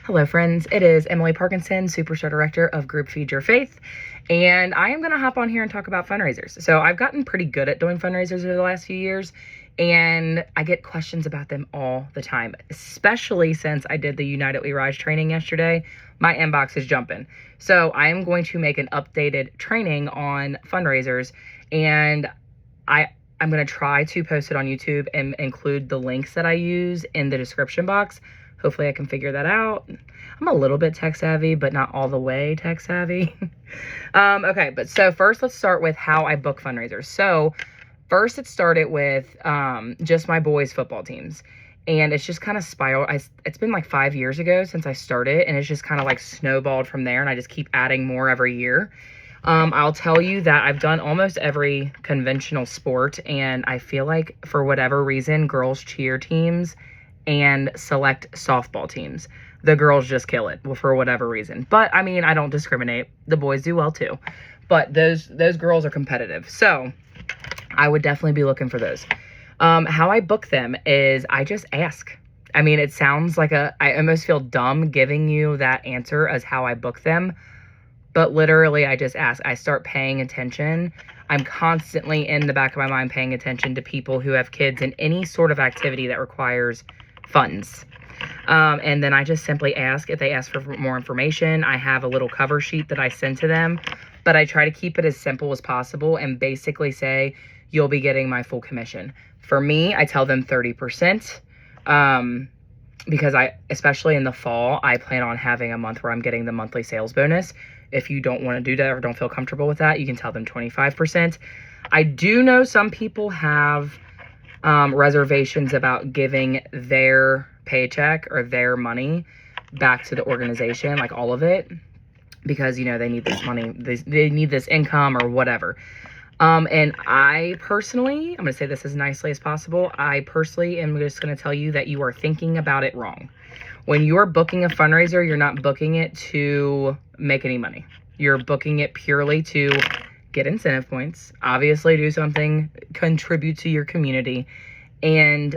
Hello friends, it is Emily Parkinson, Superstar Director of Group Feed Your Faith, and I am going to hop on here and talk about fundraisers. So I've gotten pretty good at doing fundraisers over the last few years, and I get questions about them all the time, especially since I did the United We Rise training yesterday. My inbox is jumping. So I am going to make an updated training on fundraisers, and I'm going to try to post it on YouTube and include the links that I use in the description box. Hopefully I can figure that out. I'm a little bit tech savvy, but not all the way tech savvy. Okay, but so first let's start with how I book fundraisers. So first it started with just my boys' football teams. And it's just kind of spiraled. It's been like 5 years ago since I started, and it's just kind of like snowballed from there, and I just keep adding more every year. I'll tell you that I've done almost every conventional sport, and I feel like for whatever reason, girls cheer teams and select softball teams, the girls just kill it for whatever reason. But I mean, I don't discriminate. The boys do well too. But those girls are competitive. So I would definitely be looking for those. How I book them is I just ask. I mean, it sounds like I almost feel dumb giving you that answer as how I book them. But literally, I just ask. I start paying attention. I'm constantly in the back of my mind paying attention to people who have kids in any sort of activity that requires funds. And then I just simply ask. If they ask for more information, I have a little cover sheet that I send to them. But I try to keep it as simple as possible and basically say, you'll be getting my full commission. For me, I tell them 30%. Because especially in the fall, I plan on having a month where I'm getting the monthly sales bonus. If you don't want to do that or don't feel comfortable with that, you can tell them 25%. I do know some people have reservations about giving their paycheck or their money back to the organization, like all of it, because, you know, they need this money, they need this income or whatever. And I personally, I'm going to say this as nicely as possible, I personally am just going to tell you that you are thinking about it wrong. When you're booking a fundraiser, you're not booking it to make any money. You're booking it purely to get incentive points, obviously do something, contribute to your community, and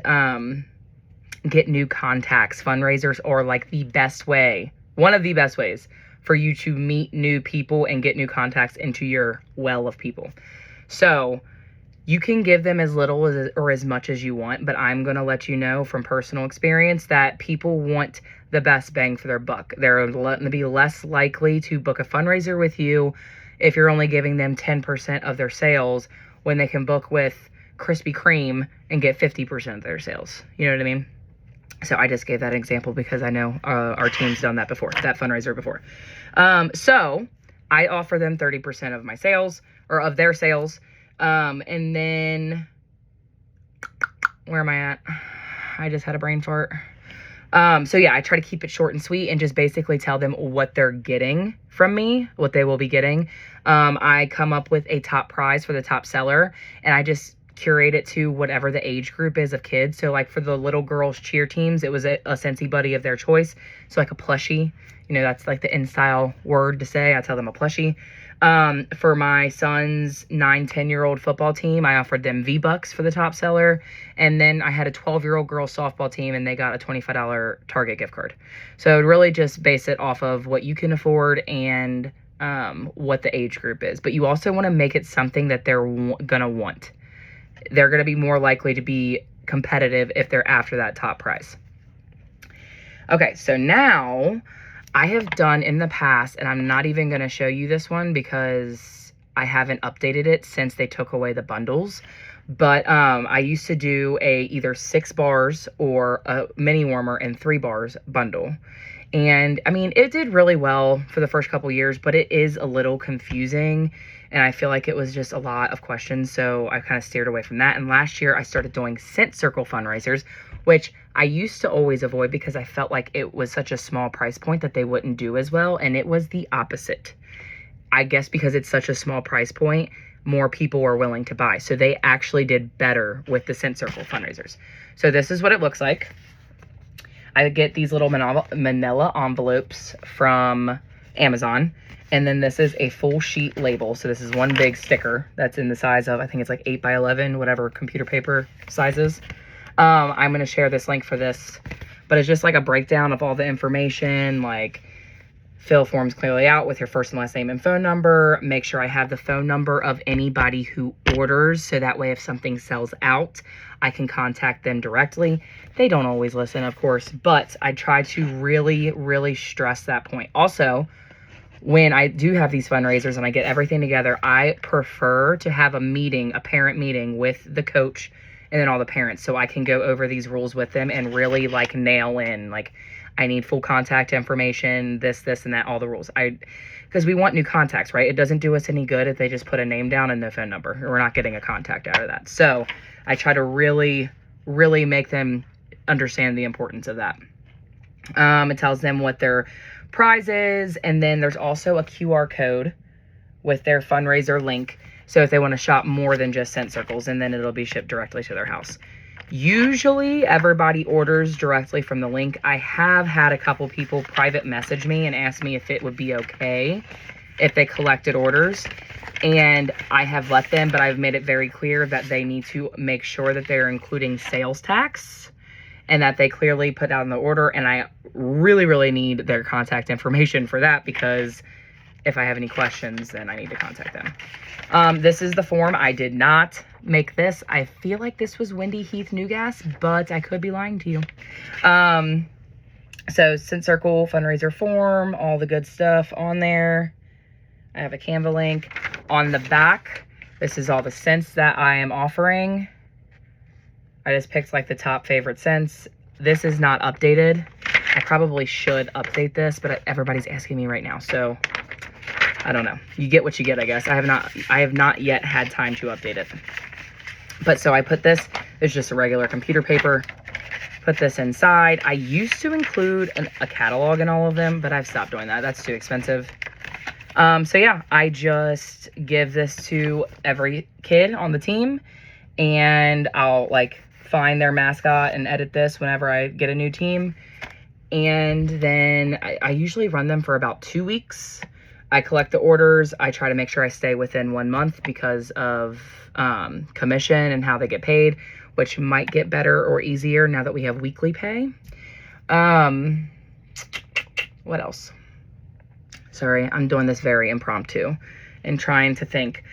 get new contacts. Fundraisers are like the best way, one of the best ways for you to meet new people and get new contacts into your well of people. So you can give them as little or as much as you want, but I'm going to let you know from personal experience that people want the best bang for their buck. They're going to be less likely to book a fundraiser with you if you're only giving them 10% of their sales when they can book with Krispy Kreme and get 50% of their sales. You know what I mean? So I just gave that example because I know our team's done that before, that fundraiser before. So I offer them 30% of my sales or of their sales. And then where am I at? I just had a brain fart. So yeah, I try to keep it short and sweet and just basically tell them what they're getting from me, what they will be getting. I come up with a top prize for the top seller, and I just curate it to whatever the age group is of kids. So like for the little girls cheer teams, it was a Scentsy buddy of their choice. So like a plushie, you know, that's like the in-style word to say. I tell them a plushie. For my son's 9-10-year-old football team, I offered them V-Bucks for the top seller. And then I had a 12-year-old girls softball team, and they got a $25 Target gift card. So really just base it off of what you can afford and what the age group is. But you also want to make it something that they're gonna want. They're going to be more likely to be competitive if they're after that top prize. Okay, so now I have done in the past, and I'm not even going to show you this one because I haven't updated it since they took away the bundles. But I used to do a either 6 bars or a mini warmer and 3 bars bundle. And I mean, it did really well for the first couple years, but it is a little confusing. And I feel like it was just a lot of questions. So I kind of steered away from that. And last year I started doing Scent Circle fundraisers, which I used to always avoid because I felt like it was such a small price point that they wouldn't do as well. And it was the opposite. I guess because it's such a small price point, more people were willing to buy. So they actually did better with the Scent Circle fundraisers. So this is what it looks like. I get these little manila envelopes from Amazon. And then this is a full sheet label. So this is one big sticker that's in the size of, I think it's like 8 by 11, whatever computer paper size is. I'm going to share this link for this but it's just like a breakdown of all the information, like fill forms clearly out with your first and last name and phone number. Make sure I have the phone number of anybody who orders, so that way if something sells out, I can contact them directly. They don't always listen, of course, but I try to really, really stress that point. Also, when I do have these fundraisers and I get everything together, I prefer to have a meeting, a parent meeting with the coach and then all the parents, so I can go over these rules with them and really like nail in, like, I need full contact information, this, and that, all the rules. Because we want new contacts, right? It doesn't do us any good if they just put a name down and no phone number. We're not getting a contact out of that. So I try to really, really make them understand the importance of that. It tells them what their prize is, and then there's also a QR code with their fundraiser link. So if they want to shop more than just scent circles, and then it'll be shipped directly to their house. Usually everybody orders directly from the link. I have had a couple people private message me and ask me if it would be okay if they collected orders, and I have let them, but I've made it very clear that they need to make sure that they're including sales tax and that they clearly put down the order. And I really, really need their contact information for that, because if I have any questions, then I need to contact them. This is the form. I did not make this. I feel like this was Wendy Heath Newgas, but I could be lying to you. So Scent Circle fundraiser form, all the good stuff on there. I have a Canva link. On the back, this is all the scents that I am offering. I just picked like the top favorite scents. This is not updated. I probably should update this, but everybody's asking me right now, so I don't know. You get what you get, I guess. I have not yet had time to update it. But so I put this, it's just a regular computer paper. Put this inside. I used to include a catalog in all of them, but I've stopped doing that. That's too expensive. So yeah, I just give this to every kid on the team, and I'll like find their mascot and edit this whenever I get a new team. And then I usually run them for about 2 weeks. I collect the orders. I try to make sure I stay within 1 month because of commission and how they get paid, which might get better or easier now that we have weekly pay. What else? Sorry, I'm doing this very impromptu and trying to think.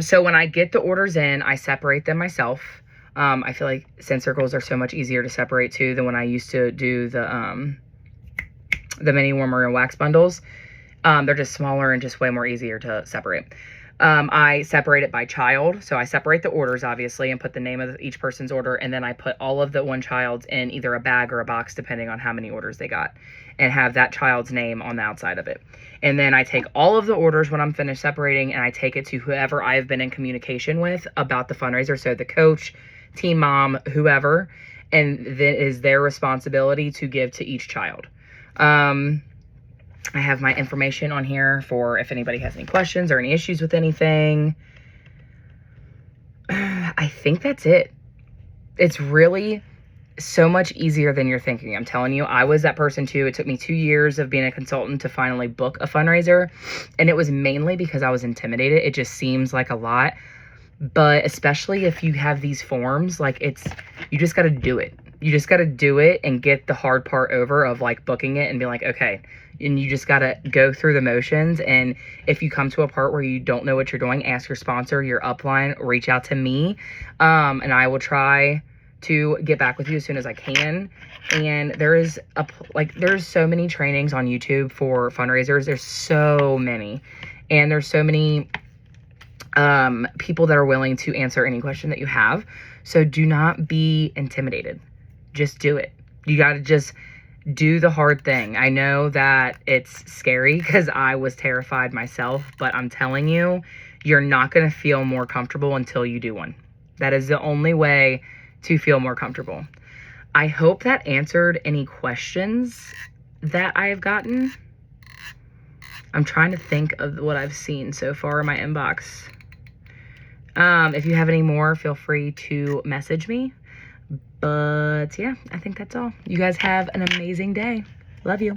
So when I get the orders in, I separate them myself. I feel like scent circles are so much easier to separate too than when I used to do the mini warmer and wax bundles. They're just smaller and just way more easier to separate. I separate it by child. So I separate the orders, obviously, and put the name of each person's order. And then I put all of the one child's in either a bag or a box, depending on how many orders they got, and have that child's name on the outside of it. And then I take all of the orders when I'm finished separating, and I take it to whoever I've been in communication with about the fundraiser. So the coach, team mom, whoever, and then is their responsibility to give to each child. I have my information on here for if anybody has any questions or any issues with anything. I think that's it. It's really so much easier than you're thinking. I'm telling you, I was that person too. It took me 2 years of being a consultant to finally book a fundraiser. And it was mainly because I was intimidated. It just seems like a lot. But especially if you have these forms, like you just got to do it. You just got to do it and get the hard part over of like booking it and be like, okay. And you just got to go through the motions. And if you come to a part where you don't know what you're doing, ask your sponsor, your upline, reach out to me. And I will try to get back with you as soon as I can. And there's so many trainings on YouTube for fundraisers. There's so many. And there's so many people that are willing to answer any question that you have. So do not be intimidated. Just do it. You got to just do the hard thing. I know that it's scary because I was terrified myself, but I'm telling you, you're not going to feel more comfortable until you do one. That is the only way to feel more comfortable. I hope that answered any questions that I have gotten. I'm trying to think of what I've seen so far in my inbox. If you have any more, feel free to message me. But yeah, I think that's all. You guys have an amazing day. Love you.